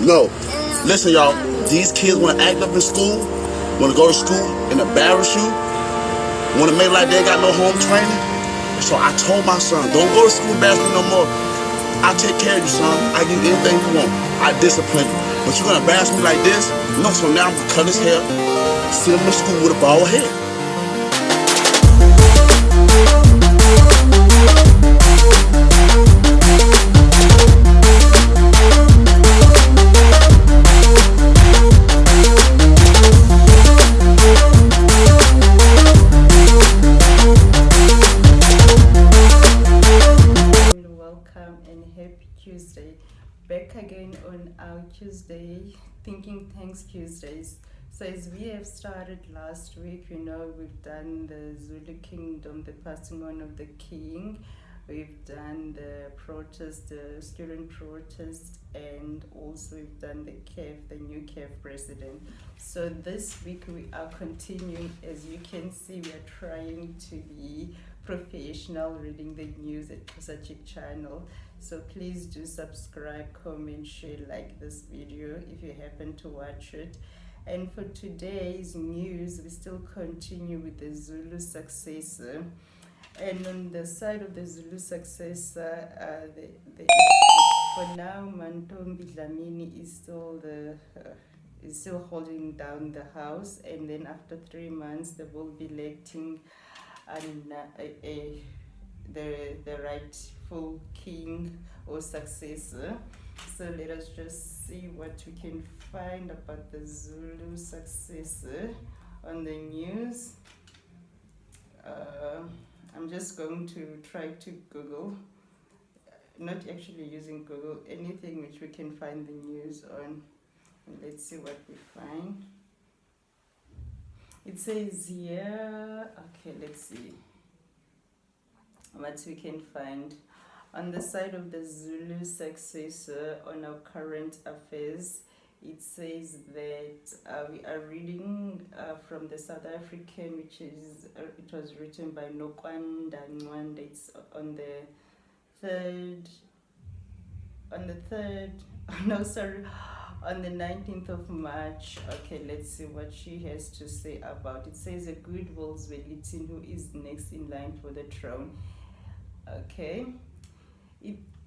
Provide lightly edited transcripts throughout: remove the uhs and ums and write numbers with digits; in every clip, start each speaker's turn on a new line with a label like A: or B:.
A: No. Listen, y'all. These kids want to act up in school, want to go to school and embarrass you, want to make like they got no home training. So I told my son, don't go to school and embarrass me no more. I take care of you, son. I give you anything you want. I discipline you. But you're going to embarrass me like this? No, so now I'm going to cut his hair, send him to school with a bald head.
B: Tuesday, back again on our Tuesday Thinking Thanks Tuesdays. So as we have started last week, we've done the Zulu Kingdom, the passing on of the king. We've done the protest, the student protest, and also we've done the CAF, the new CAF president. So this week we are continuing. As you can see, we are trying to be professional reading the news at XhosaChick channel. So please do subscribe, comment, share, like this video if you happen to watch it. And for today's news, we still continue with the Zulu successor. And on the side of the Zulu successor, for now, Mantfombi Dlamini is still holding down the house, and then after 3 months, they will be electing the rightful king or successor. So let us just see what we can find about the Zulu successor on the news. I'm just going to try to Google, not actually using Google, anything which we can find the news on. And let's see what we find. It says here, okay, let's see what we can find. On the side of the Zulu successor on our current affairs, it says that we are reading from the South African, which is it was written by Nokwanda Nwanda. It's on the 19th of March. Okay, let's see what she has to say about it. Says a good Zwelitin, who is next in line for the throne. Okay,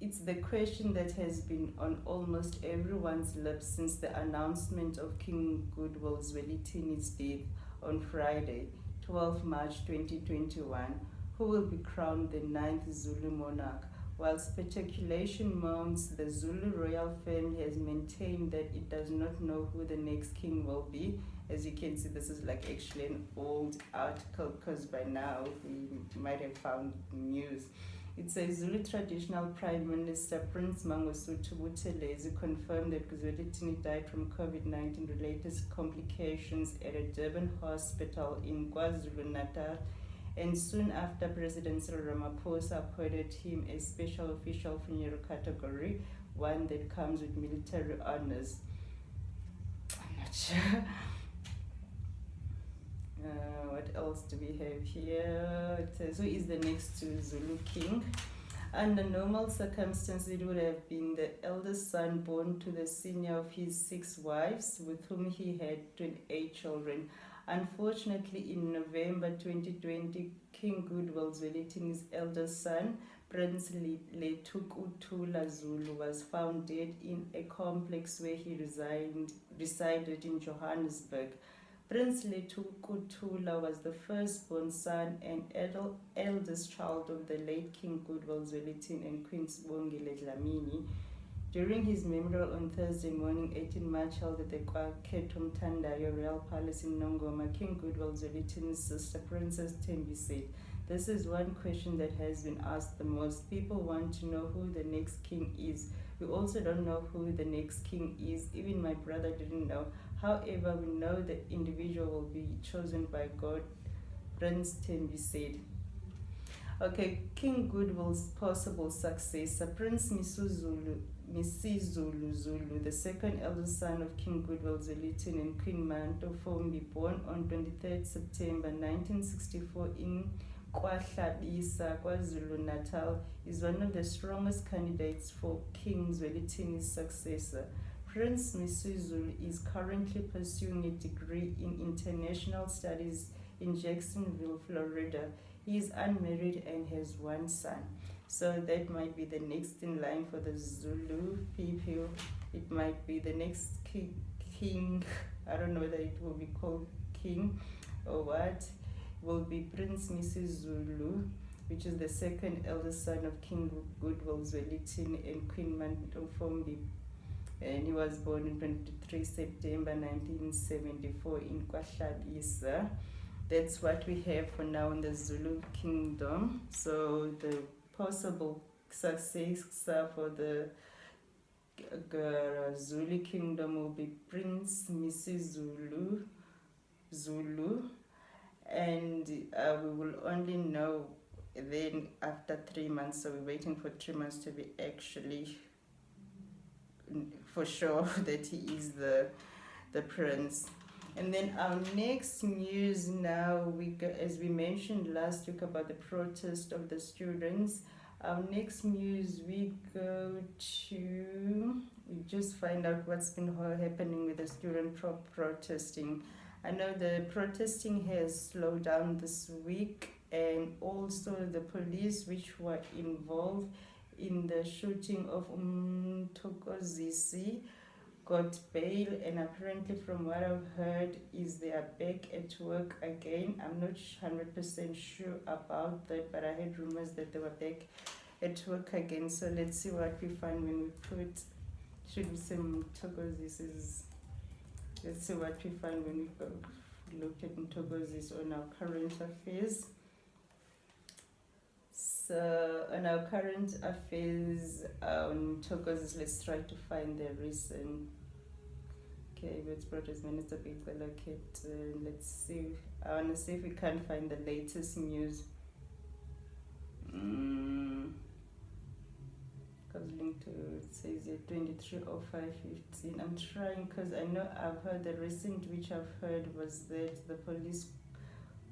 B: it's the question that has been on almost everyone's lips since the announcement of King Goodwill Zwelithini's death on Friday, 12 March 2021, who will be crowned the 9th Zulu monarch. While speculation mounts, the Zulu royal family has maintained that it does not know who the next king will be. As you can see, this is like actually an old article, because by now we might have found news. It says Zulu traditional Prime Minister Prince Mangosuthu Buthelezi confirmed that Zwelithini died from COVID-19 related complications at a Durban hospital in KwaZulu-Natal, and soon after, President Cyril Ramaphosa appointed him a special official funeral category, one that comes with military honors. I'm not sure. What else do we have here? It says, who is the next Zulu king? Under normal circumstances, it would have been the eldest son born to the senior of his 6 wives, with whom he had 28 children. Unfortunately, in November 2020, King Goodwill Zwelithini's eldest son, Prince Letukuthula Zulu, was found dead in a complex where he resided in Johannesburg. Prince Letukuthula was the firstborn son and eldest child of the late King Goodwill Zwelithini and Queen Mthokozisi Dlamini. During his memorial on Thursday morning, 18 March, held at the KwaKhetho Mthandayo Royal Palace in Nongoma, King Goodwill Zwelithini's sister, Princess Thembi, said, "This is one question that has been asked the most. People want to know who the next king is. We also don't know who the next king is. Even my brother didn't know. However, we know the individual will be chosen by God," Prince Thembi said. Okay, King Goodwill's possible successor, Prince Misizulu Zulu, the second eldest son of King Goodwill Zwelithini and Queen Mantfombi, born on 23rd September 1964 in KwaHlabisa, KwaZulu-Natal, is one of the strongest candidates for King Zwelithini's successor. Prince Misuzulu is currently pursuing a degree in international studies in Jacksonville, Florida. He is unmarried and has one son. So that might be the next in line for the Zulu people. It might be the next king. I don't know whether it will be called king or what. Will be Prince Misuzulu, which is the second eldest son of King Goodwill Zwelithini and Queen Mantfombi. And he was born on 23 September 1974 in KwaHlabisa. That's what we have for now in the Zulu kingdom. So the possible successor for the Zulu kingdom will be Prince Misuzulu Zulu, and we will only know then after 3 months. So we're waiting for 3 months to be actually for sure that he is the prince. And then our next news now, as we mentioned last week about the protest of the students, our next news we just find out what's been happening with the student protesting. I know the protesting has slowed down this week, and also the police which were involved in the shooting of Mthokozisi got bail, and apparently from what I've heard is they are back at work again. I'm not 100% sure about that, but I heard rumors that they were back at work again. So let's see what we find when we put, should we say Mthokozisi's, let's see what we find when we look at Mthokozisi on our current affairs. So on our current affairs, Mthokozisi, let's try to find the recent. Okay, with Protest Minister Bigwela Kit. Let's see. I want to see if we can find the latest news. Because linked to it says here 23:05:15. I'm trying because I know I've heard the recent which I've heard was that the police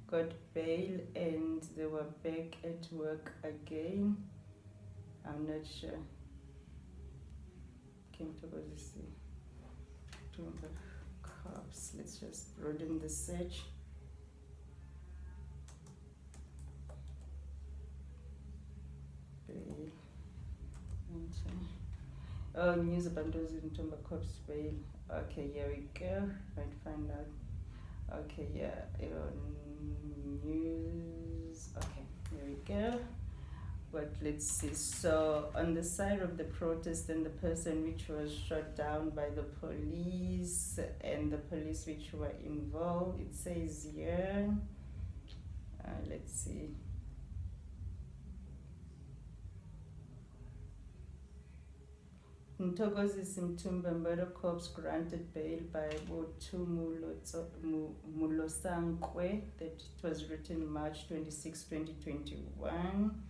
B: got bail and they were back at work again. I'm not sure. Came to see to the cops. Let's just broaden the search. Bail. Oh, news about those in Tomba cops bail. Okay, here we go. Might find out. Okay, yeah, news. Okay, here we go. But let's see. So on the side of the protest, and the person which was shot down by the police and the police which were involved, it says here. Let's see. Mthokozisi Mtumba murder corpse granted bail by Botu Mulosankwe. That it was written March 26, 2021.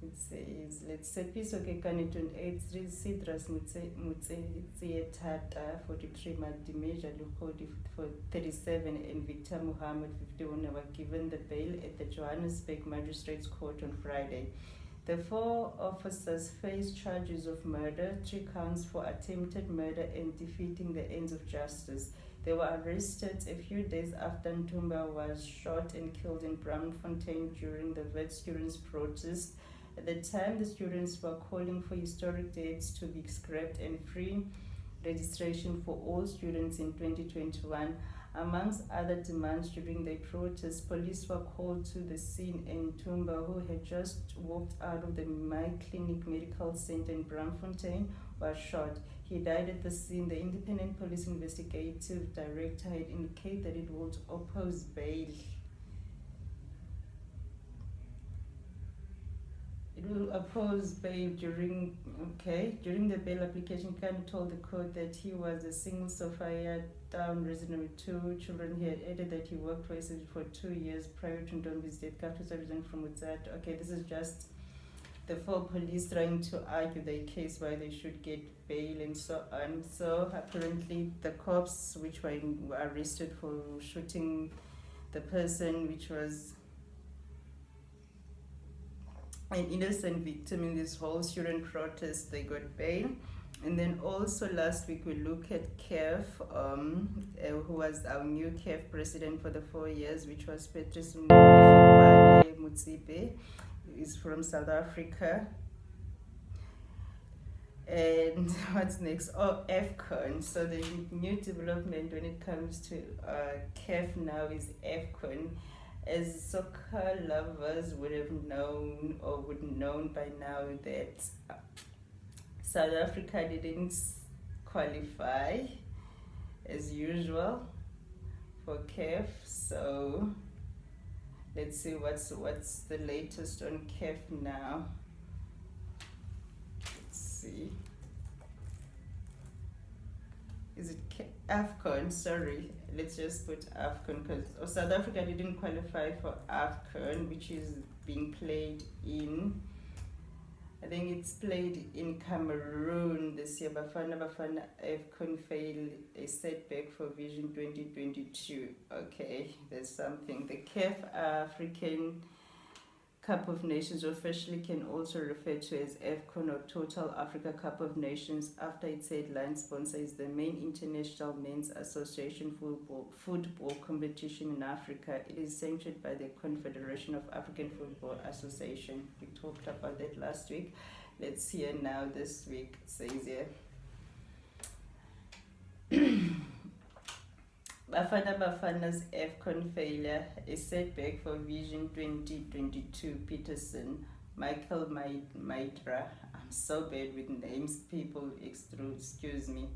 B: It says, let's say Piso Kekaniton 83 Sidras Mutsetata 43 Madimeja Lukodi for 37 and Victor Muhammad 51 were given the bail at the Johannesburg Magistrates Court on Friday. The 4 officers face charges of murder, 3 counts for attempted murder and defeating the ends of justice. They were arrested a few days after Ntumba was shot and killed in Braamfontein during the vet students' protest. At the time, the students were calling for historic dates to be scrapped and free registration for all students in 2021. Amongst other demands during the protest, police were called to the scene, and Ntumba, who had just walked out of the My Clinic Medical Center in Braamfontein, was shot. He died at the scene. The Independent Police Investigative Director had indicated that it would oppose bail. It will oppose bail during the bail application. Khan told the court that he was a single Sophia Town resident with 2 children. He had added that he worked for SADC for 2 years prior to Ntombi's death. Kafus resident from Utsat. Okay, this is just the 4 police trying to argue their case why they should get bail and so on. So apparently the cops which were arrested for shooting the person which was an innocent victim in this whole student protest, they got bail. And then also last week we look at CAF, who was our new CAF president for the 4 years, which was Patrice Mutsipe, is from South Africa. And what's next? Oh, AFCON. So the new development when it comes to CAF now is AFCON. As soccer lovers would have known or would known by now that South Africa didn't qualify as usual for CAF. So let's see what's the latest on CAF now. See, is it AFCON? Sorry, let's just put AFCON because South Africa didn't qualify for AFCON, which is being played in, I think it's played in Cameroon this year. Bafana Bafana AFCON failed a setback for Vision 2022. Okay, there's something. The CAF African Cup of Nations officially can also refer to as AFCON or Total Africa Cup of Nations after its headline sponsor is the main international men's association football competition in Africa. It is sanctioned by the Confederation of African Football Association. We talked about that last week. Let's hear now this week. It says here. Bafana Bafana's AFCON failure, a setback for Vision 2022. Peterson, Michael Maitra. I'm so bad with names, people, excuse me.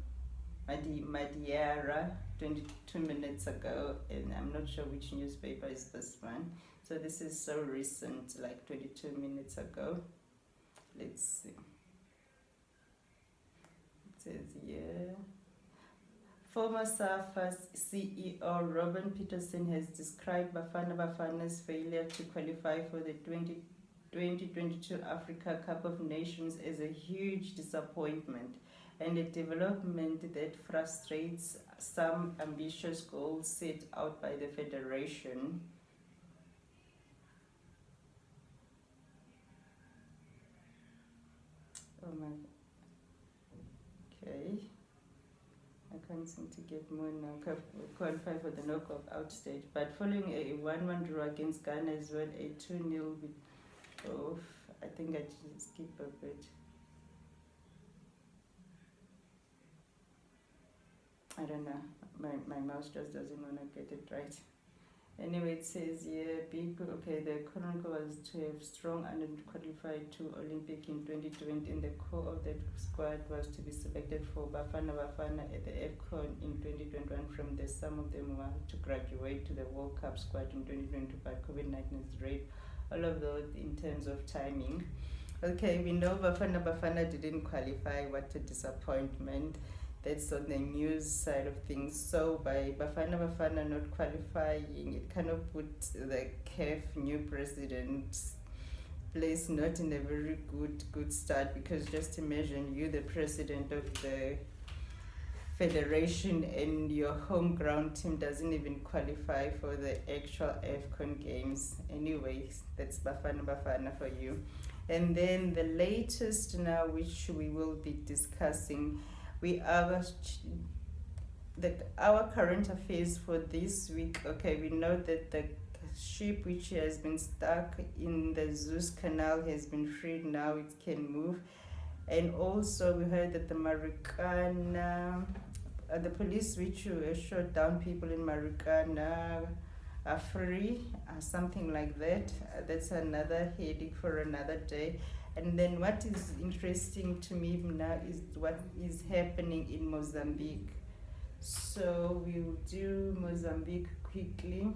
B: Madiara, 22 minutes ago, and I'm not sure which newspaper is this one. So this is so recent, like 22 minutes ago. Let's see. It says here. Former SAFA CEO Robin Peterson has described Bafana Bafana's failure to qualify for the 2022 Africa Cup of Nations as a huge disappointment and a development that frustrates some ambitious goals set out by the Federation. Oh my. Okay. I can't seem to get more now. Qualify for the knockout stage. But following a 1-1 draw against Ghana as well, a 2-0 with I think I should skip a bit. I don't know. My mouse just doesn't want to get it right. Anyway, it says here, the current goal was to have strong and qualified to Olympic in 2020, and the core of that squad was to be selected for Bafana Bafana at the AFCON in 2021. From there, some of them were to graduate to the World Cup squad in 2022, but COVID-19 has raised all of those in terms of timing. Okay, we know Bafana Bafana didn't qualify. What a disappointment. That's on the news side of things. So by Bafana Bafana not qualifying, it kind of put the CAF new president place not in a very good start, because just imagine you the president of the federation and your home ground team doesn't even qualify for the actual AFCON games. Anyways, that's Bafana Bafana for you. And then the latest now, which we will be discussing, our current affairs for this week. Okay, we know that the ship which has been stuck in the Zeus Canal has been freed now, it can move. And also we heard that the Marikana, the police which shot down people in Marikana are free, something like that. That's another headache for another day. And then what is interesting to me now is what is happening in Mozambique. So we'll do Mozambique quickly,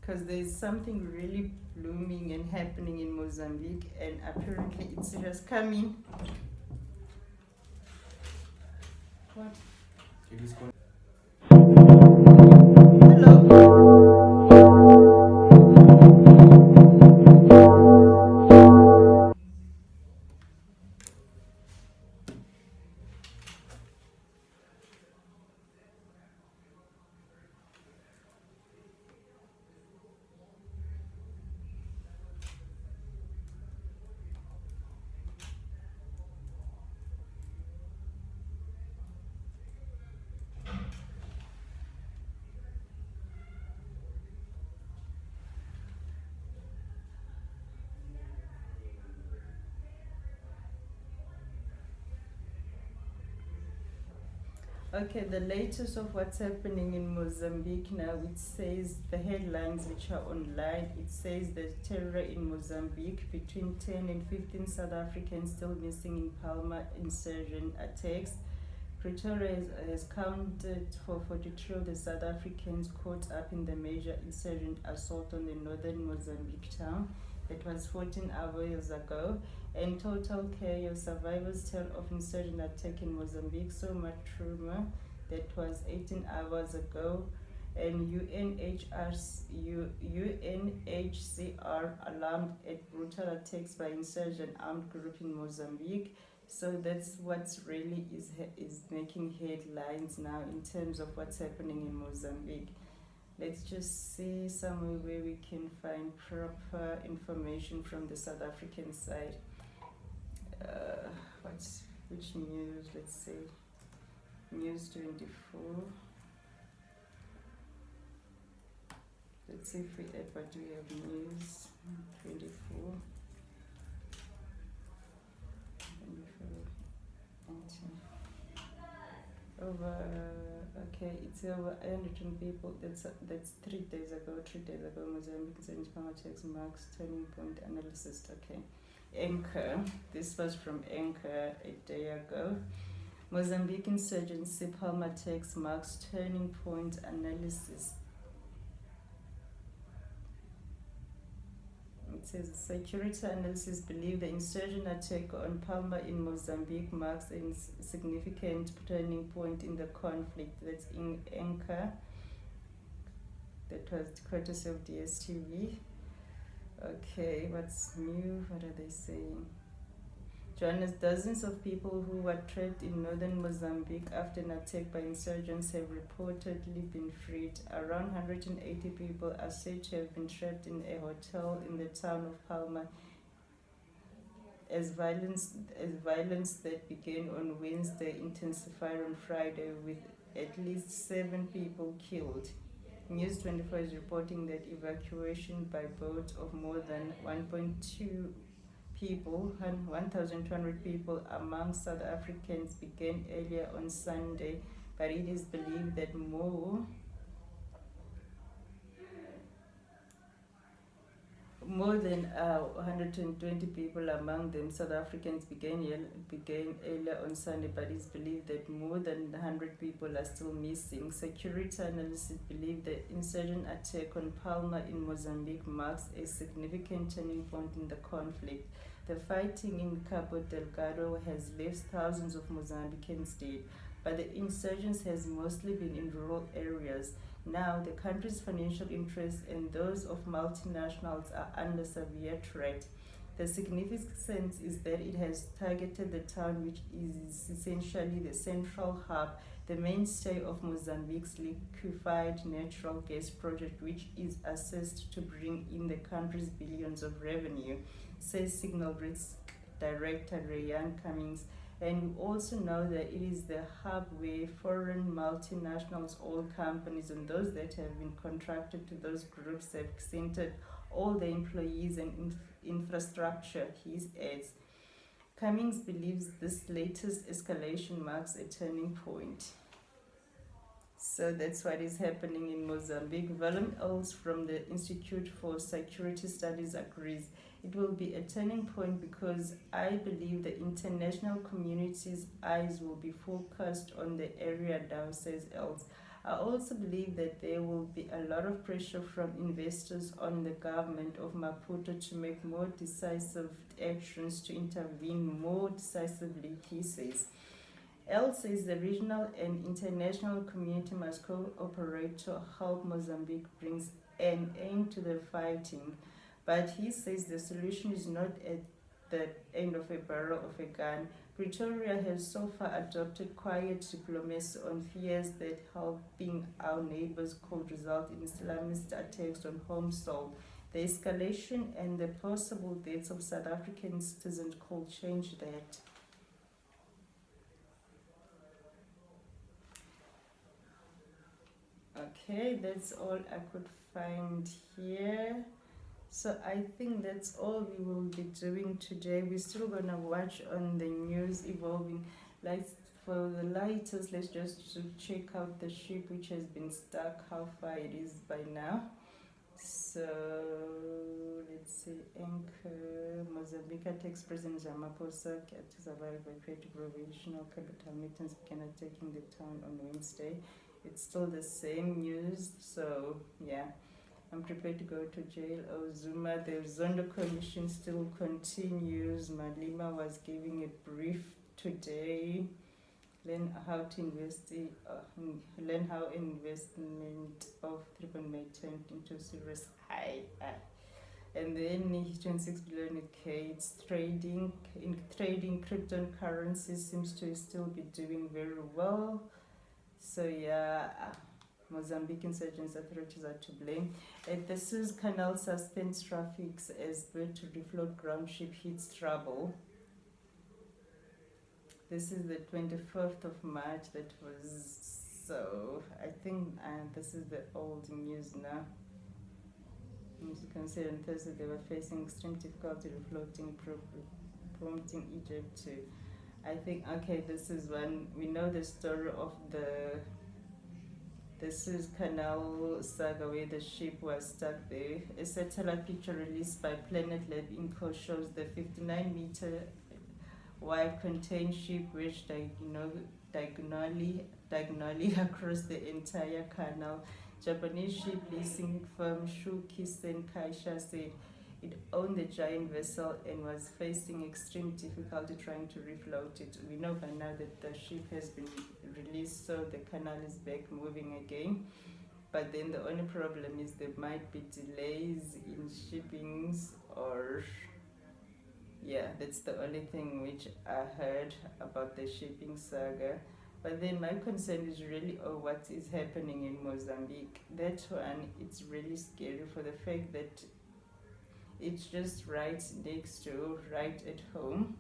B: because there's something really blooming and happening in Mozambique, and apparently it's just coming. What?
C: It is called.
B: Hello. Okay, the latest of what's happening in Mozambique now, it says the headlines which are online, it says that terror in Mozambique, between 10 and 15 South Africans still missing in Palma insurgent attacks. Pretoria has counted for 42 of the South Africans caught up in the major insurgent assault on the northern Mozambique town. That was 14 hours ago. And total chaos, survivors tell of insurgent attack in Mozambique, so much trauma. That was 18 hours ago. And UNHCR alarmed at brutal attacks by insurgent armed group in Mozambique. So that's what's really is making headlines now in terms of what's happening in Mozambique. Let's just see somewhere where we can find proper information from the South African side. Which news? Let's say News 24. Let's see if we ever do have News 24. It's over 100 people. That's 3 days ago. 3 days ago, Mozambique and politics marks turning point analysis. Okay, Anchor. This was from Anchor a day ago. Mozambique insurgency Palma attacks marks turning point analysis. It says security analysts believe the insurgent attack on Palma in Mozambique marks a significant turning point in the conflict. That's in Anchor. That was courtesy of DSTV. Okay, what's new? What are they saying? Dozens of people who were trapped in northern Mozambique after an attack by insurgents have reportedly been freed. Around 180 people are said to have been trapped in a hotel in the town of Palma as violence that began on Wednesday intensified on Friday, with at least 7 people killed. News 24 is reporting that evacuation by boat of more than 1,200 people among South Africans began earlier on Sunday, but it is believed that more than 120 people, among them South Africans, began earlier on Sunday, but it's believed that more than 100 people are still missing. Security analysts believe the insurgent attack on Palma in Mozambique marks a significant turning point in the conflict. The fighting in Cabo Delgado has left thousands of Mozambicans dead, but the insurgents has mostly been in rural areas. Now, the country's financial interests and those of multinationals are under severe threat. The significance is that it has targeted the town, which is essentially the central hub, the mainstay of Mozambique's liquefied natural gas project, which is assessed to bring in the country's billions of revenue, says Signal Risk Director Ryan Cummings. And we also know that it is the hub where foreign multinationals, oil companies, and those that have been contracted to those groups have centered all the employees and infrastructure, he adds. Cummings believes this latest escalation marks a turning point. So that's what is happening in Mozambique. Willem Els from the Institute for Security Studies agrees it will be a turning point because I believe the international community's eyes will be focused on the area now, says Els. I also believe that there will be a lot of pressure from investors on the government of Maputo to make more decisive actions, to intervene more decisively, he says. El says the regional and international community must cooperate to help Mozambique bring an end to the fighting. But he says the solution is not at the end of a barrel of a gun. Pretoria has so far adopted quiet diplomacy on fears that helping our neighbors could result in Islamist attacks on home soil. The escalation and the possible deaths of South African citizens could change that. Okay, that's all I could find here. So I think that's all we will be doing today. We're still gonna watch on the news evolving. Like for the lighters, let's just check out the ship which has been stuck, how far it is by now. So let's see, anchor Mozambique takes President Ramaphosa to survive by creative provisional capital meetings began attacking the town on Wednesday. It's still the same news, so yeah. I'm prepared to go to jail. Oh, Zuma, the Zondo Commission still continues. Malima was giving a brief today. Learn how investment of 3.8 turned into serious high. And then 26 billion it's trading cryptocurrency seems to still be doing very well. So yeah, Mozambique insurgents authorities are to blame. At the Suez Canal suspends traffic as bird to refloat ground ship hits trouble. This is the 25th of March. That was, so I think this is the old news now. As you can see, on Thursday they were facing extreme difficulty refloating, prompting Egypt to, I think, okay, this is one, we know the story of the Suez Canal saga where the ship was stuck there. A satellite picture released by Planet Lab Inco shows the 59-meter wide contained ship wedged diagonally across the entire canal. Japanese ship leasing firm Shukisen Kaisha said it owned the giant vessel and was facing extreme difficulty trying to refloat it. We know by now that the ship has been released, so the canal is back moving again. But then the only problem is there might be delays in shippings, or yeah, that's the only thing which I heard about the shipping saga. But then my concern is really, what is happening in Mozambique. That one, it's really scary for the fact that it's just right next to, right at home.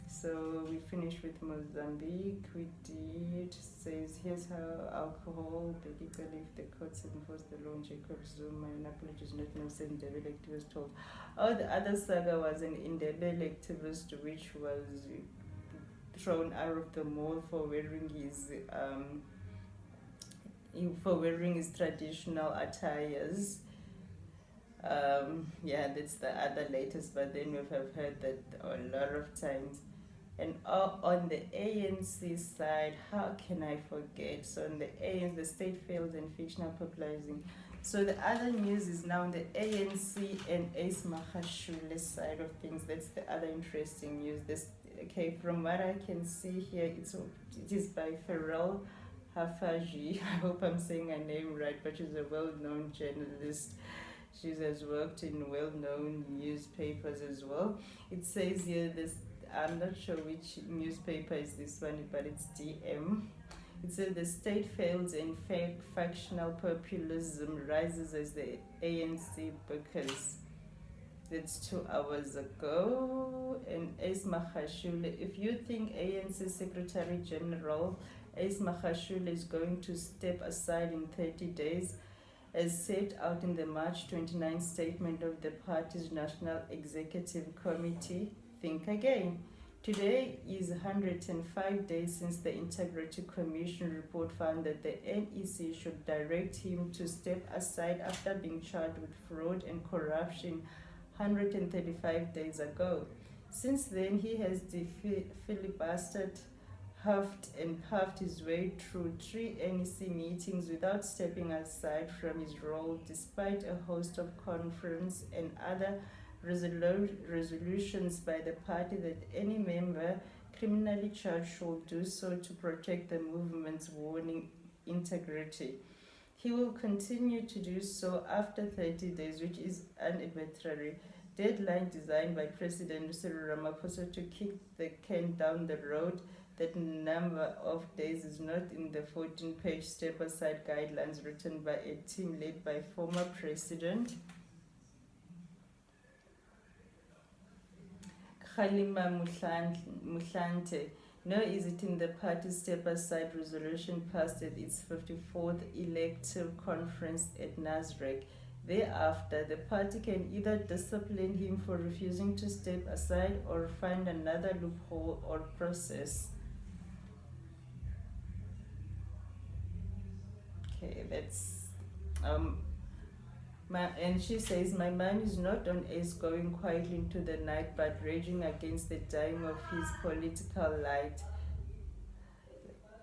B: So we finished with Mozambique. We did, says, here's how alcohol, basically if the courts enforce the law on Jacob Zuma, an apology is not necessary, Indebele activist told. Oh, the other saga was an Indebele activist which was thrown out of the mall for wearing his traditional attires. Yeah, that's the other latest, but then we have heard that a lot of times. And on the ANC side, how can I forget? So on the ANC, the state failed in fictional popularizing. So the other news is now on the ANC and Ace Magashule side of things. That's the other interesting news. Okay, from what I can see here, it is by Farrell Hafaji. I hope I'm saying her name right, but she's a well-known journalist. She has worked in well-known newspapers as well. It says here this, I'm not sure which newspaper is this one, but it's DM. It says the state fails and factional populism rises as the ANC because that's 2 hours ago. And Ace Magashule, if you think ANC Secretary General Ace Magashule is going to step aside in 30 days, as set out in the March 29 statement of the party's National Executive Committee, think again. Today is 105 days since the Integrity Commission report found that the NEC should direct him to step aside after being charged with fraud and corruption 135 days ago. Since then, he has filibustered, huffed and puffed his way through 3 NEC meetings without stepping aside from his role, despite a host of conference and other resolutions by the party that any member criminally charged should do so to protect the movement's warning integrity. He will continue to do so after 30 days, which is an arbitrary deadline designed by President Cyril Ramaphosa to kick the can down the road. That number of days is not in the 14-page step-aside guidelines written by a team led by former President Kgalema Motlanthe, nor is it in the party's step-aside resolution passed at its 54th elective conference at Nasrec. Thereafter, the party can either discipline him for refusing to step aside or find another loophole or process. Okay, that's and she says, my man is not on ace going quietly into the night, but raging against the dying of his political light.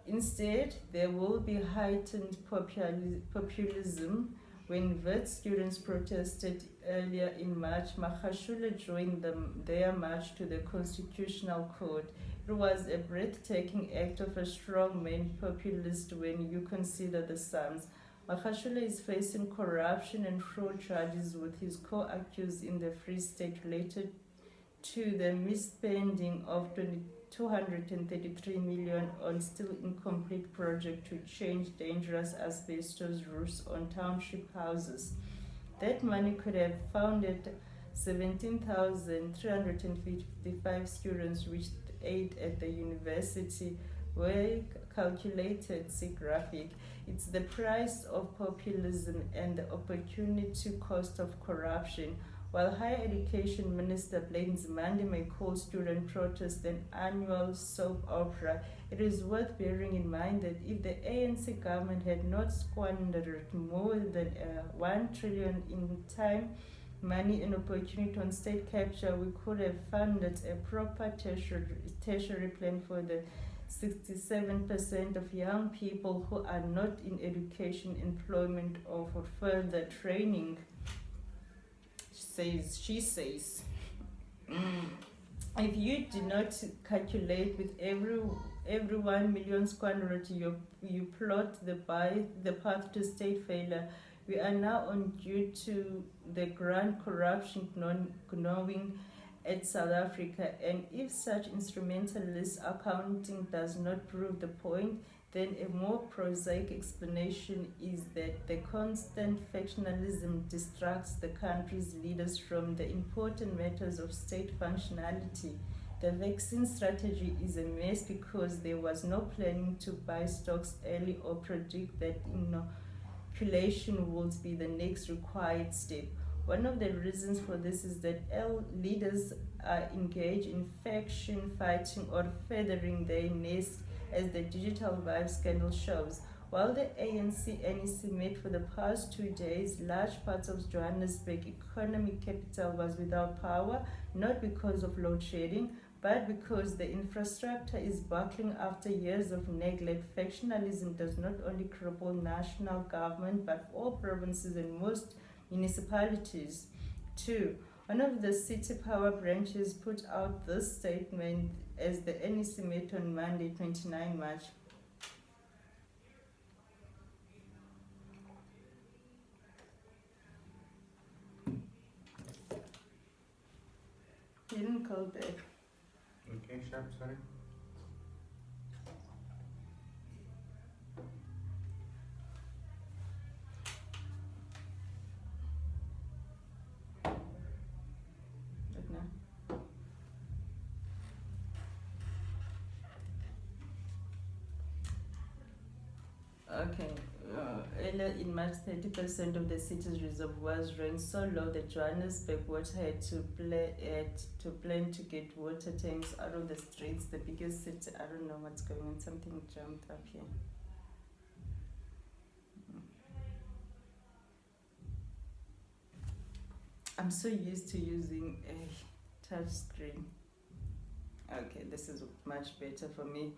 B: Instead, there will be heightened populism. When VET students protested earlier in March, Magashule joined their march to the Constitutional Court. It was a breathtaking act of a strongman populist when you consider the sums. Magashule is facing corruption and fraud charges with his co-accused in the Free State related to the misspending of 233 million on still incomplete project to change dangerous asbestos roofs on township houses. That money could have funded 17,355 students reached aid at the university, where calculated, see graphic. It's the price of populism and the opportunity cost of corruption. While Higher Education Minister blames Monday may call student protest an annual soap opera, it is worth bearing in mind that if the ANC government had not squandered more than 1 trillion in time, money and opportunity on state capture, we could have funded a proper tertiary plan for the 67% of young people who are not in education, employment, or for further training. She says, if you do not calculate with every 1 million squandered, you plot the path to state failure. We are now on due to the grand corruption gnawing at South Africa, and if such instrumentalist accounting does not prove the point, then a more prosaic explanation is that the constant factionalism distracts the country's leaders from the important matters of state functionality. The vaccine strategy is a mess because there was no planning to buy stocks early or predict that inoculation would be the next required step. One of the reasons for this is that leaders are engaged in faction fighting or feathering their nest, as the Digital Vibe scandal shows. While the ANC-NEC met for the past 2 days, large parts of Johannesburg economic capital was without power, not because of load shedding, but because the infrastructure is buckling after years of neglect. Factionalism does not only cripple national government, but all provinces and most municipalities too. One of the city power branches put out this statement as the NEC met on Monday, 29 March. He didn't call back.
C: Okay, sharp, sorry.
B: Right now. Okay. Earlier in March, 30% of the city's reservoirs ran so low that Johannesburg Water had to plan to get water tanks out of the streets. The biggest city, I don't know what's going on, something jumped up here. I'm so used to using a touch screen. Okay, this is much better for me.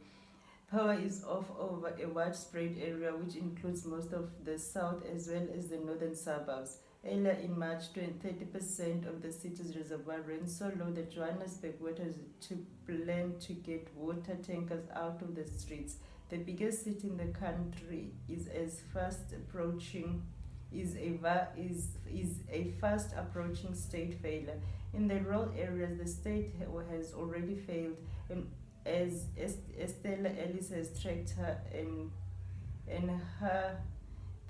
B: Power is off over a widespread area which includes most of the south as well as the northern suburbs. Earlier in March, 30% of the city's reservoir ran so low that Johannesburg Water to plan to get water tankers out of the streets. The biggest city in the country is a fast approaching state failure. In the rural areas, the state has already failed, and as Estella Ellis has tracked her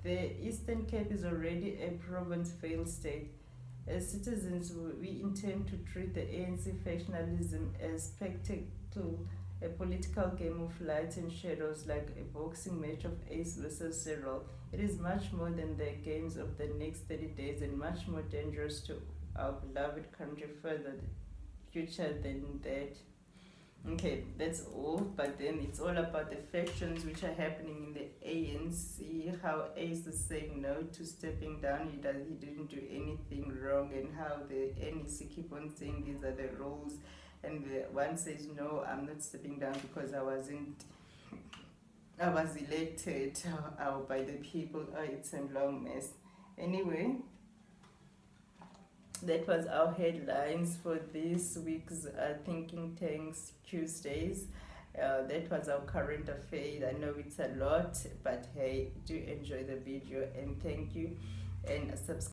B: the Eastern Cape is already a province failed state. As citizens, we intend to treat the ANC factionalism as spectacle, a political game of light and shadows, like a boxing match of Ace versus Cyril. It is much more than the games of the next 30 days and much more dangerous to our beloved country further future than that. Okay, that's all. But then it's all about the factions which are happening in the ANC. How Ace is saying no to stepping down. He didn't do anything wrong, and how the NEC keep on saying these are the rules, and the one says no, I'm not stepping down because I was elected by the people. Oh, it's a long mess. Anyway, that was our headlines for this week's Thinking Tanks Tuesdays. That was our current affair. I know it's a lot, but hey, do enjoy the video and thank you, and subscribe.